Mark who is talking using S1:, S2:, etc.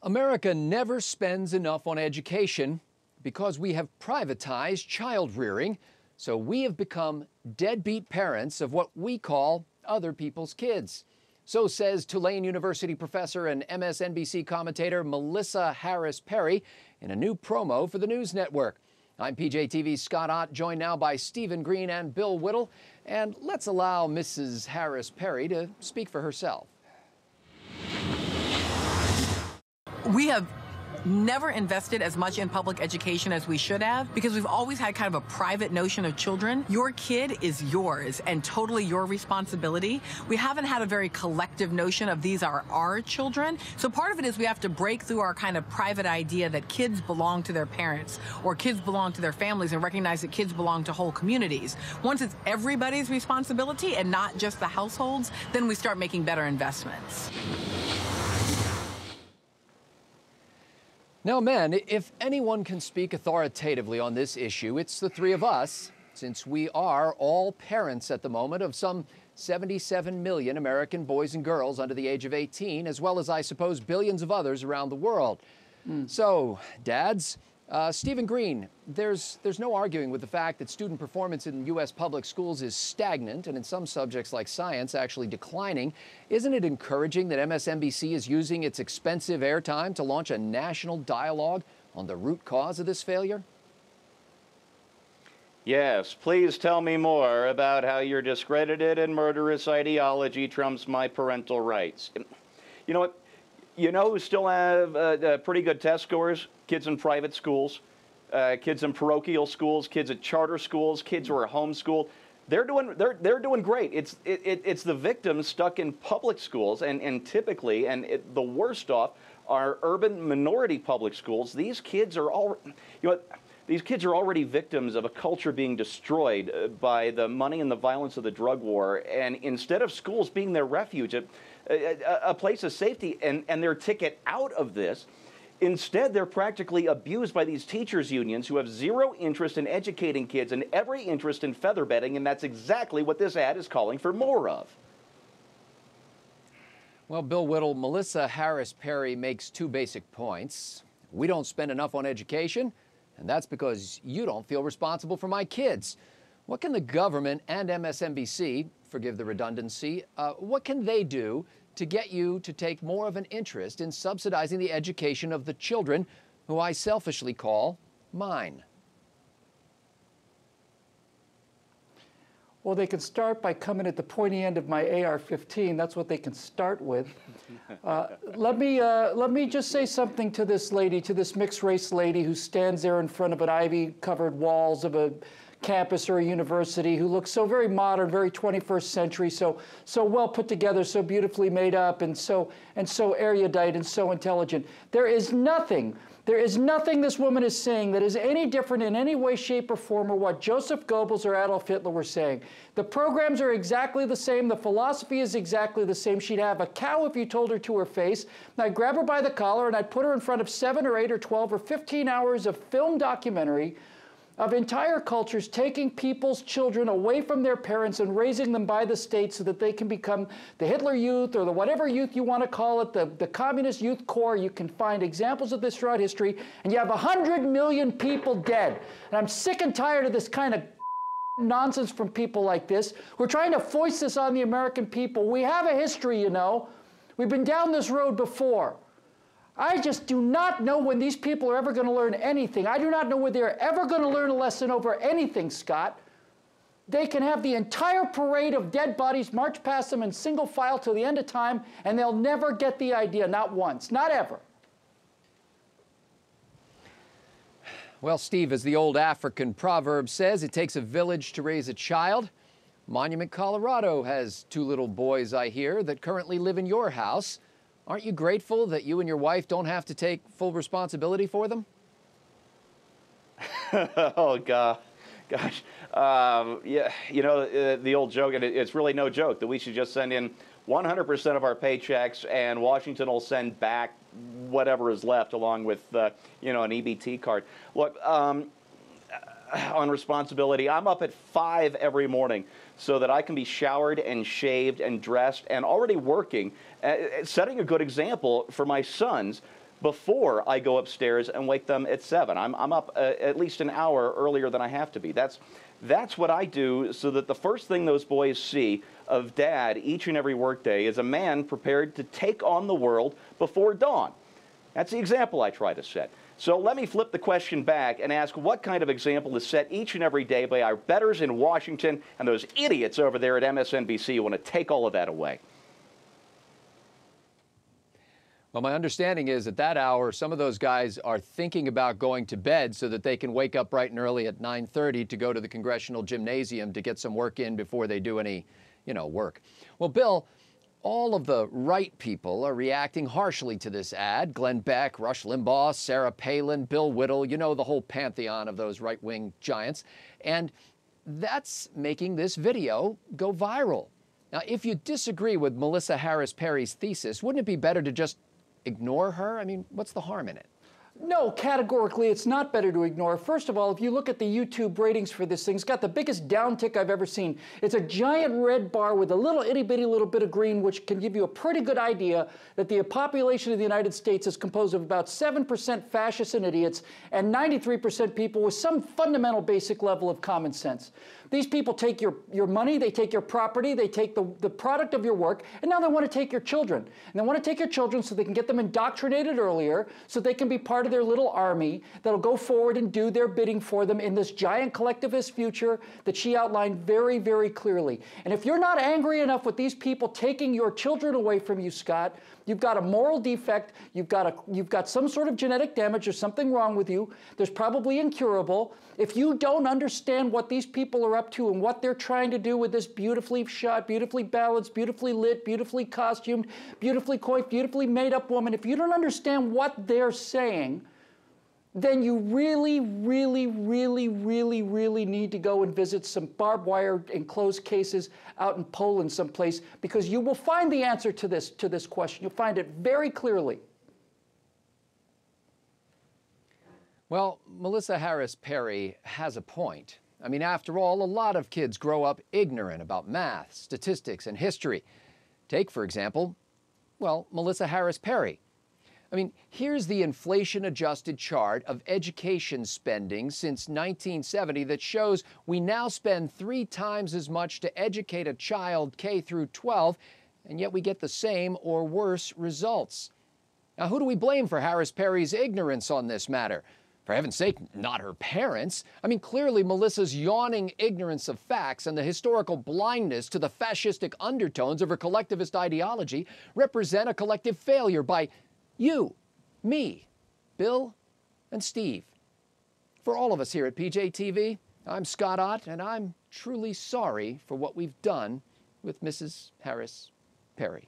S1: America never spends enough on education because we have privatized child rearing, so we have become deadbeat parents of what we call other people's kids. So says Tulane University professor and MSNBC commentator Melissa Harris Perry in a new promo for the news network. I'm PJTV's Scott Ott, joined now by Stephen Green and Bill Whittle. And let's allow Mrs. Harris Perry to speak for herself.
S2: We have never invested as much in public education as we should have because we've always had kind of a private notion of children. Your kid is yours and totally your responsibility. We haven't had a very collective notion of these are our children. So part of it is we have to break through our kind of private idea that kids belong to their parents or kids belong to their families and recognize that kids belong to whole communities. Once it's everybody's responsibility and not just the households, then we start making better investments.
S1: Now, men, if anyone can speak authoritatively on this issue, it's the three of us, since we are all parents at the moment of some 77 million American boys and girls under the age of 18, as well as, I suppose, billions of others around the world. So, dads, Stephen Green, there's no arguing with the fact that student performance in U.S. public schools is stagnant and in some subjects like science actually declining. Isn't it encouraging that MSNBC is using its expensive airtime to launch a national dialogue on the root cause of this failure?
S3: Yes, please tell me more about how your discredited and murderous ideology trumps my parental rights. You know what? You know who still have pretty good test scores? Kids in private schools, kids in parochial schools, kids at charter schools, kids who are homeschooled. They're doing great. It's the victims stuck in public schools, and typically, the worst off are urban minority public schools. These kids are these kids are already victims of a culture being destroyed by the money and the violence of the drug war. And instead of schools being their refuge, a place of safety and their ticket out of this, instead they're practically abused by these teachers' unions who have zero interest in educating kids and every interest in feather bedding, and that's exactly what this ad is calling for more of.
S1: Well, Bill Whittle, Melissa Harris Perry makes two basic points. We don't spend enough on education, and that's because you don't feel responsible for my kids. What can the government and MSNBC, forgive the redundancy, what can they do to get you to take more of an interest in subsidizing the education of the children who I selfishly call mine?
S4: Well, they can start by coming at the pointy end of my AR-15. That's what they can start with. Let me just say something to this lady, to this mixed-race lady who stands there in front of an ivy-covered walls of a campus or a university, who looks so very modern, very 21st century, so well put together, so beautifully made up, and so erudite and so intelligent. There is nothing this woman is saying that is any different in any way, shape, or form or what Joseph Goebbels or Adolf Hitler were saying. The programs are exactly the same. The philosophy is exactly the same. She'd have a cow if you told her to her face. And I'd grab her by the collar and I'd put her in front of 7 or 8 or 12 or 15 hours of film documentary of entire cultures taking people's children away from their parents and raising them by the state so that they can become the Hitler Youth or the whatever youth you want to call it, the Communist Youth Corps. You can find examples of this throughout history, and you have 100 million people dead. And I'm sick and tired of this kind of nonsense from people like this. We're trying to foist this on the American people. We have a history, you know. We've been down this road before. I just do not know when these people are ever going to learn anything. I do not know whether they're ever going to learn a lesson over anything, Scott. They can have the entire parade of dead bodies march past them in single file till the end of time, and they'll never get the idea, not once, not ever.
S1: Well, Steve, as the old African proverb says, it takes a village to raise a child. Monument, Colorado has 2 little boys, I hear, that currently live in your house. Aren't you grateful that you and your wife don't have to take full responsibility for them?
S3: Oh, gosh. Yeah, you know, the old joke, and it's really no joke, that we should just send in 100% of our paychecks and Washington will send back whatever is left along with, you know, an EBT card. Look, on responsibility, I'm up at 5 every morning so that I can be showered and shaved and dressed and already working, setting a good example for my sons before I go upstairs and wake them at 7. I'm up at least an hour earlier than I have to be. That's what I do, so that the first thing those boys see of Dad each and every workday is a man prepared to take on the world before dawn. That's the example I try to set. So let me flip the question back and ask, what kind of example is set each and every day by our betters in Washington and those idiots over there at MSNBC who want to take all of that away?
S1: Well, my understanding is at that hour, some of those guys are thinking about going to bed so that they can wake up bright and early at 9:30 to go to the congressional gymnasium to get some work in before they do any, work. Well, Bill, all of the right people are reacting harshly to this ad. Glenn Beck, Rush Limbaugh, Sarah Palin, Bill Whittle, the whole pantheon of those right-wing giants. And that's making this video go viral. Now, if you disagree with Melissa Harris Perry's thesis, wouldn't it be better to just ignore her? I mean, what's the harm in it?
S4: No, categorically, it's not better to ignore. First of all, if you look at the YouTube ratings for this thing, it's got the biggest downtick I've ever seen. It's a giant red bar with a little itty-bitty little bit of green, which can give you a pretty good idea that the population of the United States is composed of about 7% fascists and idiots and 93% people with some fundamental basic level of common sense. These people take your money, they take your property, they take the product of your work, and now they want to take your children. And they want to take your children so they can get them indoctrinated earlier, so they can be part of their little army that'll go forward and do their bidding for them in this giant collectivist future that she outlined very, very clearly. And if you're not angry enough with these people taking your children away from you, Scott, you've got a moral defect, you've got some sort of genetic damage or something wrong with you. There's probably incurable. If you don't understand what these people are up to and what they're trying to do with this beautifully shot, beautifully balanced, beautifully lit, beautifully costumed, beautifully coiffed, beautifully made up woman, if you don't understand what they're saying, then you really, really, really, really, really need to go and visit some barbed wire enclosed cases out in Poland someplace, because you will find the answer to this question. You'll find it very clearly.
S1: Well, Melissa Harris Perry has a point. I mean, after all, a lot of kids grow up ignorant about math, statistics, and history. Take, for example, well, Melissa Harris Perry. I mean, here's the inflation-adjusted chart of education spending since 1970 that shows we now spend 3 times as much to educate a child K through 12, and yet we get the same or worse results. Now, who do we blame for Harris Perry's ignorance on this matter? For heaven's sake, not her parents. I mean, clearly Melissa's yawning ignorance of facts and the historical blindness to the fascistic undertones of her collectivist ideology represent a collective failure by you, me, Bill, and Steve. For all of us here at PJTV, I'm Scott Ott, and I'm truly sorry for what we've done with Mrs. Harris Perry.